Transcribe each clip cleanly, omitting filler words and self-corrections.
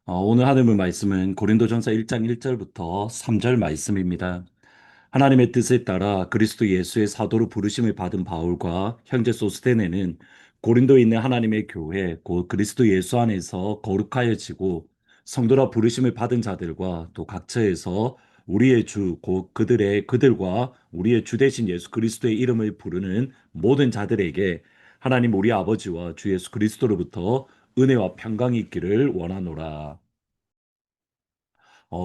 오늘 하늘 말씀은 고린도전서 1장 1절부터 3절 말씀입니다. 하나님의 뜻에 따라 그리스도 예수의 사도로 부르심을 받은 바울과 형제 소스테네는 고린도에 있는 하나님의 교회 곧 그리스도 예수 안에서 거룩하여지고 성도라 부르심을 받은 자들과 또 각처에서 우리의 주 곧 그들과 우리의 주 대신 예수 그리스도의 이름을 부르는 모든 자들에게 하나님 우리 아버지와 주 예수 그리스도로부터 은혜와 평강이 있기를 원하노라.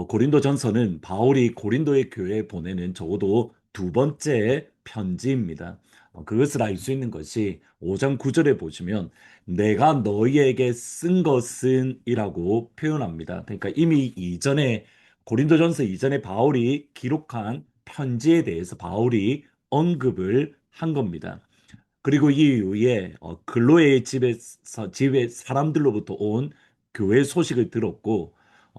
고린도전서는 바울이 고린도의 교회에 보내는 적어도 두 번째 편지입니다. 그것을 알 수 있는 것이 5장 9절에 보시면 내가 너희에게 쓴 것은 이라고 표현합니다. 그러니까 이미 이전에 고린도전서 이전에 바울이 기록한 편지에 대해서 바울이 언급을 한 겁니다. 그리고 이 이후에 글로의 집에 사람들로부터 온 교회 소식을 들었고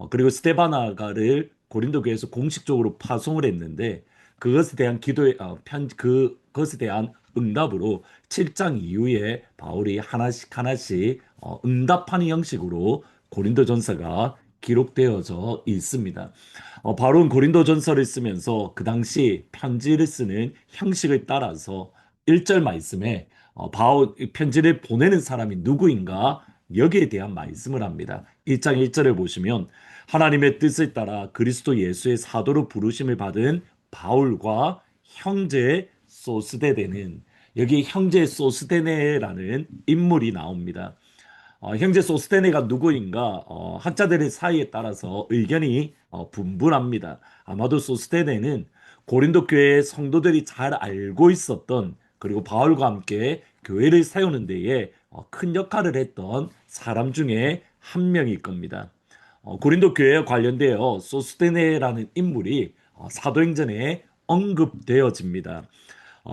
그리고 스테바나가를 고린도 교회에서 공식적으로 파송을 했는데 그것에 대한 그것에 대한 응답으로 7장 이후에 바울이 하나씩 하나씩 응답하는 형식으로 고린도전서가 기록되어져 있습니다. 바울은 고린도전서를 쓰면서 그 당시 편지를 쓰는 형식을 따라서 1절 말씀에 바울 편지를 보내는 사람이 누구인가 여기에 대한 말씀을 합니다. 1장 1절을 보시면 하나님의 뜻을 따라 그리스도 예수의 사도로 부르심을 받은 바울과 형제 소스데데는 여기 형제 소스데네라는 인물이 나옵니다. 형제 소스테네가 누구인가 학자들의 사이에 따라서 의견이 분분합니다. 아마도 소스테네는 고린도 교회의 성도들이 잘 알고 있었던 그리고 바울과 함께 교회를 세우는 데에 큰 역할을 했던 사람 중에 한 명일 겁니다. 고린도 교회에 관련되어 소스테네라는 인물이 사도행전에 언급되어집니다.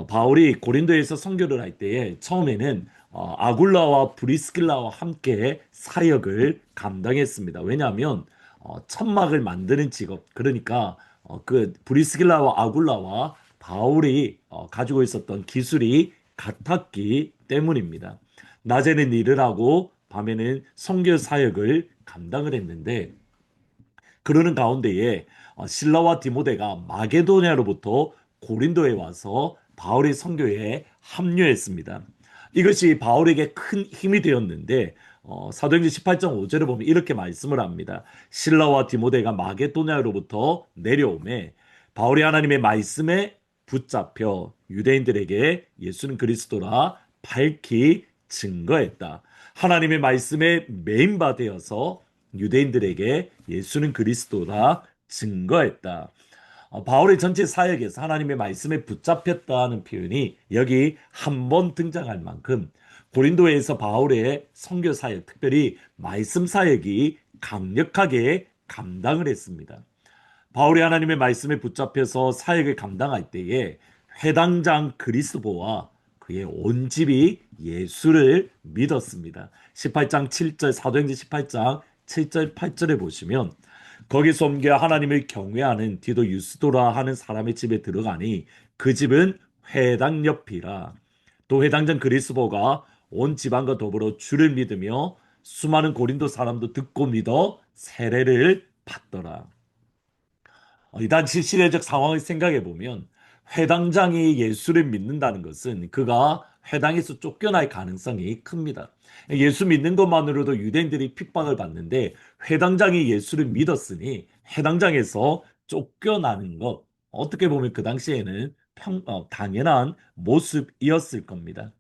바울이 고린도에서 선교를 할 때에 처음에는 아굴라와 브리스길라와 함께 사역을 감당했습니다. 왜냐하면 천막을 만드는 직업, 그러니까 그 브리스길라와 아굴라와 바울이 가지고 있었던 기술이 같았기 때문입니다. 낮에는 일을 하고 밤에는 선교 사역을 감당을 했는데 그러는 가운데에 실라와 디모데가 마게도냐로부터 고린도에 와서 바울의 선교에 합류했습니다. 이것이 바울에게 큰 힘이 되었는데 사도행전 18장 5절을 보면 이렇게 말씀을 합니다. 실라와 디모데가 마게도냐로부터 내려오매 바울이 하나님의 말씀에 붙잡혀 유대인들에게 예수는 그리스도라 밝히 증거했다. 하나님의 말씀에 메인바 되어서 유대인들에게 예수는 그리스도라 증거했다. 바울의 전체 사역에서 하나님의 말씀에 붙잡혔다는 표현이 여기 한 번 등장할 만큼 고린도에서 바울의 선교 사역, 특별히 말씀 사역이 강력하게 감당을 했습니다. 바울이 하나님의 말씀에 붙잡혀서 사역을 감당할 때에 회당장 그리스도와 그의 온 집이 예수를 믿었습니다. 18장 7절 사도행전 18장 7절 8절에 보시면 거기서 옮겨 하나님을 경외하는 디도 유스도라 하는 사람의 집에 들어가니 그 집은 회당 옆이라. 또 회당장 그리스도가 온 집안과 더불어 주를 믿으며 수많은 고린도 사람도 듣고 믿어 세례를 받더라. 이 당시 시대적 상황을 생각해 보면 회당장이 예수를 믿는다는 것은 그가 회당에서 쫓겨날 가능성이 큽니다. 예수 믿는 것만으로도 유대인들이 핍박을 받는데 회당장이 예수를 믿었으니 회당장에서 쫓겨나는 것 어떻게 보면 그 당시에는 당연한 모습이었을 겁니다.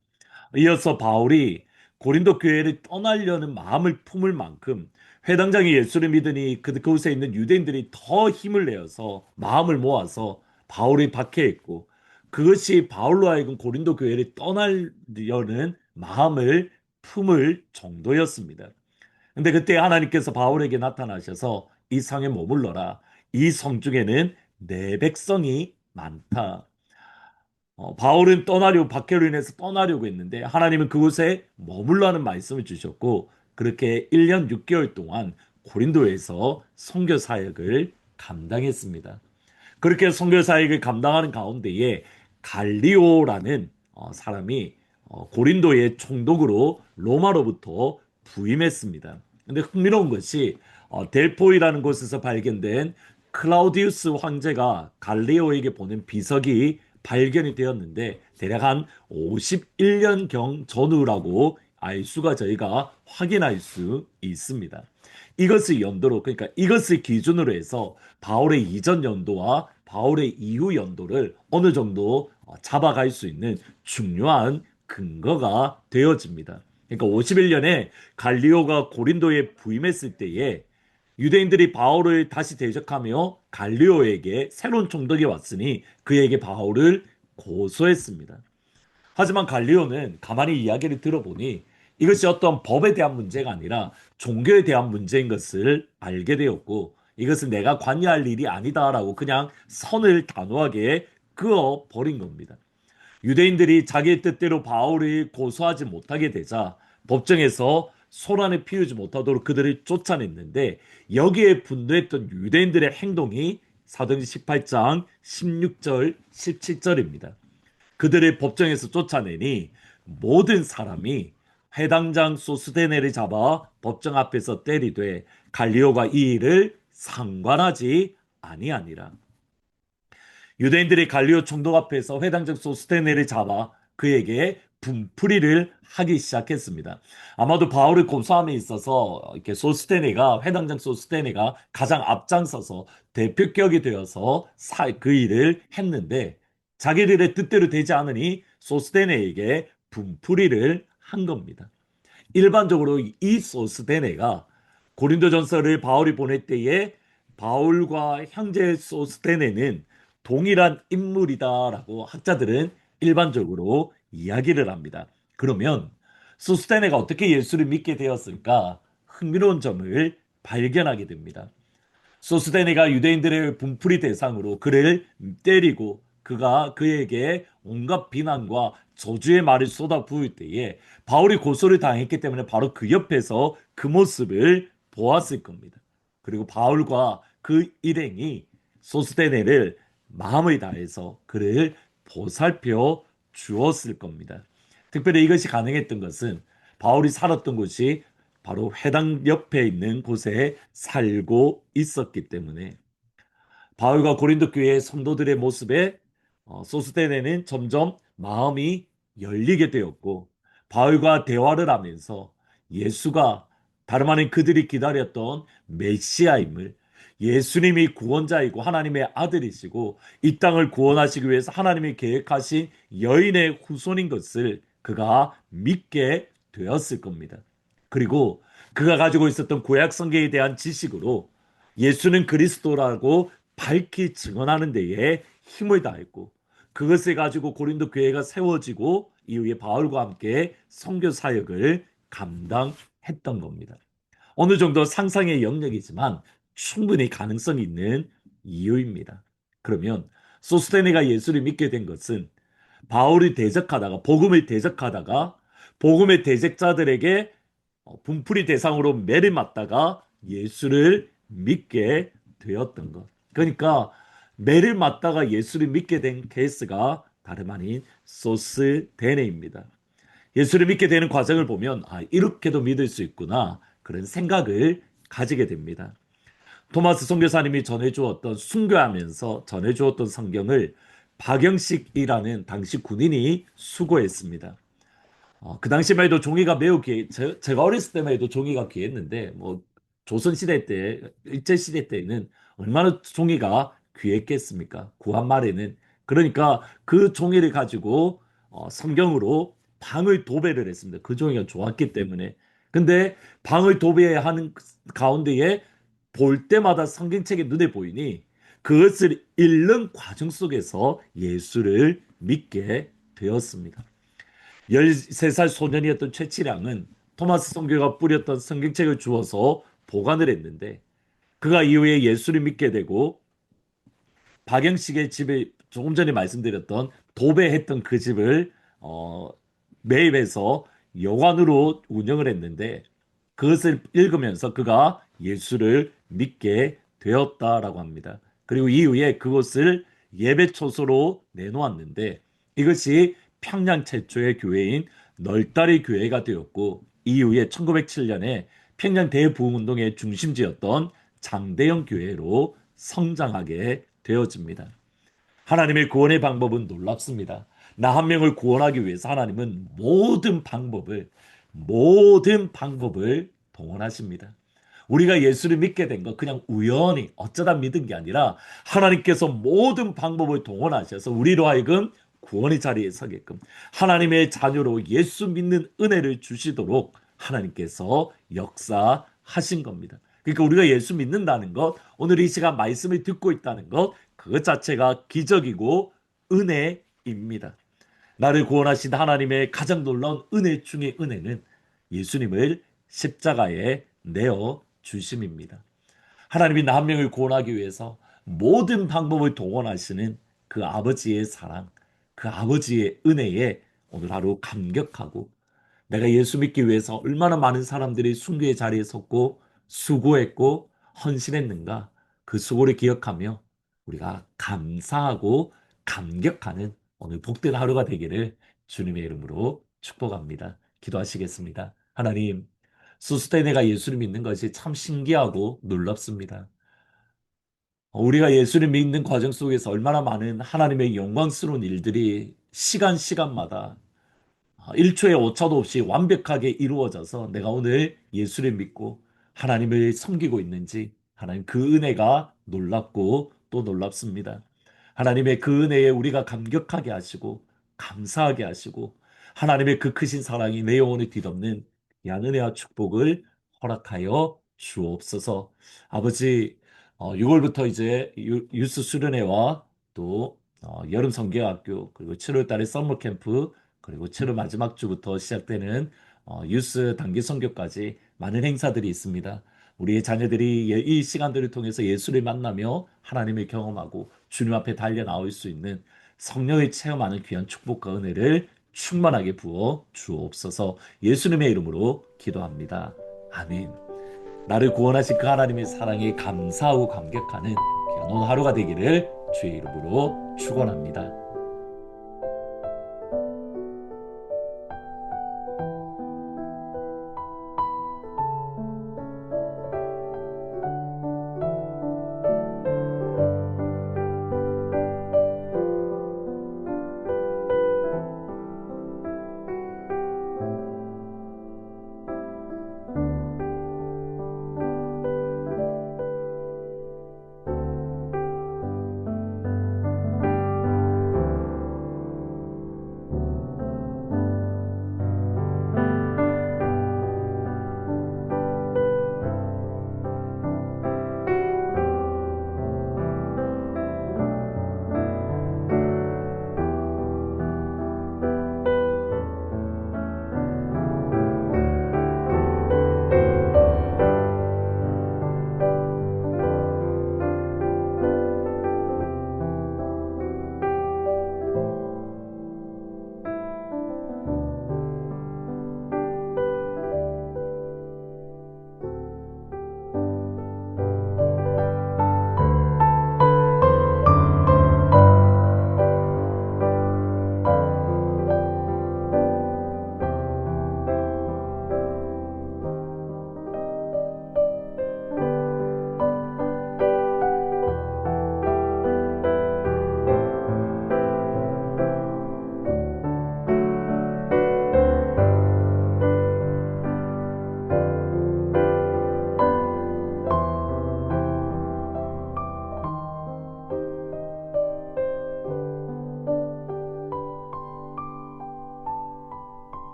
이어서 바울이 고린도 교회를 떠나려는 마음을 품을 만큼 회당장이 예수를 믿으니 그곳에 있는 유대인들이 더 힘을 내어서 마음을 모아서 바울이 박해했고 그것이 바울로 하여금 고린도 교회를 떠나려는 마음을 품을 정도였습니다. 근데 그때 하나님께서 바울에게 나타나셔서 이 성에 머물러라. 이 성 중에는 내 백성이 많다. 바울은 박해로 인해서 떠나려고 했는데 하나님은 그곳에 머물라는 말씀을 주셨고 그렇게 1년 6개월 동안 고린도에서 선교 사역을 감당했습니다. 그렇게 선교 사역을 감당하는 가운데에 갈리오라는 사람이 고린도의 총독으로 로마로부터 부임했습니다. 근데 흥미로운 것이 델포이라는 곳에서 발견된 클라우디우스 황제가 갈리오에게 보낸 비석이 발견이 되었는데 대략 한 51년경 전후라고 알 수가 저희가 확인할 수 있습니다. 이것을 연도로 그러니까 이것을 기준으로 해서 바울의 이전 연도와 바울의 이후 연도를 어느 정도 잡아갈 수 있는 중요한 근거가 되어집니다. 그러니까 51년에 갈리오가 고린도에 부임했을 때에 유대인들이 바울을 다시 대적하며 갈리오에게 새로운 총독이 왔으니 그에게 바울을 고소했습니다. 하지만 갈리오는 가만히 이야기를 들어보니 이것이 어떤 법에 대한 문제가 아니라 종교에 대한 문제인 것을 알게 되었고 이것은 내가 관여할 일이 아니다라고 그냥 선을 단호하게 그어 버린 겁니다. 유대인들이 자기의 뜻대로 바울을 고소하지 못하게 되자 법정에서 소란을 피우지 못하도록 그들을 쫓아냈는데 여기에 분노했던 유대인들의 행동이 사도행전 18장 16절 17절입니다. 그들을 법정에서 쫓아내니 모든 사람이 회당장 소스데네를 잡아 법정 앞에서 때리되 갈리오가 이 일을 상관하지 아니하니라. 유대인들이 갈리오 총독 앞에서 회당장 소스테네를 잡아 그에게 분풀이를 하기 시작했습니다. 아마도 바울을 고소함에 있어서 이렇게 회당장 소스테네가 가장 앞장서서 대표격이 되어서 그 일을 했는데 자기들의 뜻대로 되지 않으니 소스테네에게 분풀이를 한 겁니다. 일반적으로 이 소스테네가 고린도전서를 바울이 보낼 때에 바울과 형제 소스테네는 동일한 인물이다라고 학자들은 일반적으로 이야기를 합니다. 그러면 소스테네가 어떻게 예수를 믿게 되었을까? 흥미로운 점을 발견하게 됩니다. 소스테네가 유대인들의 분풀이 대상으로 그를 때리고 그가 그에게 온갖 비난과 저주의 말을 쏟아 부을 때에 바울이 고소를 당했기 때문에 바로 그 옆에서 그 모습을 보았을 겁니다. 그리고 바울과 그 일행이 소스테네를 마음을 다해서 그를 보살펴 주었을 겁니다. 특별히 이것이 가능했던 것은 바울이 살았던 곳이 바로 회당 옆에 있는 곳에 살고 있었기 때문에 바울과 고린도 교회의 성도들의 모습에 소스테네는 점점 마음이 열리게 되었고 바울과 대화를 하면서 예수가 다름 아닌 그들이 기다렸던 메시아임을 예수님이 구원자이고 하나님의 아들이시고 이 땅을 구원하시기 위해서 하나님이 계획하신 여인의 후손인 것을 그가 믿게 되었을 겁니다. 그리고 그가 가지고 있었던 구약 성경에 대한 지식으로 예수는 그리스도라고 밝히 증언하는 데에 힘을 다했고 그것을 가지고 고린도 교회가 세워지고 이후에 바울과 함께 선교 사역을 감당했던 겁니다. 어느 정도 상상의 영역이지만 충분히 가능성이 있는 이유입니다. 그러면 소스테네가 예수를 믿게 된 것은 바울이 대적하다가 복음의 대적자들에게 분풀이 대상으로 매를 맞다가 예수를 믿게 되었던 것. 그러니까 매를 맞다가 예수를 믿게 된 케이스가 다름 아닌 소스데네입니다. 예수를 믿게 되는 과정을 보면 이렇게도 믿을 수 있구나 그런 생각을 가지게 됩니다. 토마스 선교사님이 전해주었던 순교하면서 전해주었던 성경을 박영식이라는 당시 군인이 수고했습니다. 그 당시만 해도 종이가 매우 제가 어렸을 때만 해도 종이가 귀했는데, 뭐, 조선시대 때, 일제시대 때는 얼마나 종이가 귀했겠습니까? 구한 말에는. 그러니까 그 종이를 가지고 성경으로 방을 도배를 했습니다. 그 종이가 좋았기 때문에. 근데 방을 도배하는 가운데에 볼 때마다 성경책이 눈에 보이니 그것을 읽는 과정 속에서 예수를 믿게 되었습니다. 13살 소년이었던 최치량은 토마스 선교가 뿌렸던 성경책을 주어서 보관을 했는데 그가 이후에 예수를 믿게 되고 박영식의 집에 조금 전에 말씀드렸던 도배했던 그 집을 어, 매입해서 여관으로 운영을 했는데 그것을 읽으면서 그가 예수를 믿게 되었다라고 합니다. 그리고 이후에 그것을 예배 초소로 내놓았는데 이것이 평양 최초의 교회인 널다리 교회가 되었고 이후에 1907년에 평양 대부흥운동의 중심지였던 장대영 교회로 성장하게 되어집니다. 하나님의 구원의 방법은 놀랍습니다. 나 한 명을 구원하기 위해서 하나님은 모든 방법을 동원하십니다. 우리가 예수를 믿게 된 것 그냥 우연히 어쩌다 믿은 게 아니라 하나님께서 모든 방법을 동원하셔서 우리로 하여금 구원의 자리에 서게끔 하나님의 자녀로 예수 믿는 은혜를 주시도록 하나님께서 역사하신 겁니다. 그러니까 우리가 예수 믿는다는 것, 오늘 이 시간 말씀을 듣고 있다는 것, 그것 자체가 기적이고 은혜입니다. 나를 구원하신 하나님의 가장 놀라운 은혜 중의 은혜는 예수님을 십자가에 내어 주심입니다. 하나님이 나 한 명을 구원하기 위해서 모든 방법을 동원하시는 그 아버지의 사랑, 그 아버지의 은혜에 오늘 하루 감격하고 내가 예수 믿기 위해서 얼마나 많은 사람들이 순교의 자리에 섰고 수고했고 헌신했는가 그 수고를 기억하며 우리가 감사하고 감격하는 오늘 복된 하루가 되기를 주님의 이름으로 축복합니다. 기도하시겠습니다. 하나님, 수수때 내가 예수를 믿는 것이 참 신기하고 놀랍습니다. 우리가 예수를 믿는 과정 속에서 얼마나 많은 하나님의 영광스러운 일들이 시간마다 1초의 오차도 없이 완벽하게 이루어져서 내가 오늘 예수를 믿고 하나님을 섬기고 있는지 하나님 그 은혜가 놀랍고 또 놀랍습니다. 하나님의 그 은혜에 우리가 감격하게 하시고 감사하게 하시고 하나님의 그 크신 사랑이 내 영혼을 뒤덮는 양 은혜와 축복을 허락하여 주옵소서. 아버지 6월부터 이제 유스 수련회와 또 여름 성경학교 그리고 7월 달에 서머 캠프 그리고 7월 마지막 주부터 시작되는 유스 단기 선교까지 많은 행사들이 있습니다. 우리의 자녀들이 이 시간들을 통해서 예수를 만나며 하나님을 경험하고 주님 앞에 달려 나올 수 있는 성령을 체험하는 귀한 축복과 은혜를 충만하게 부어 주옵소서. 예수님의 이름으로 기도합니다. 아멘. 나를 구원하신 그 하나님의 사랑에 감사하고 감격하는 귀한 오늘 하루가 되기를 주의 이름으로 축원합니다.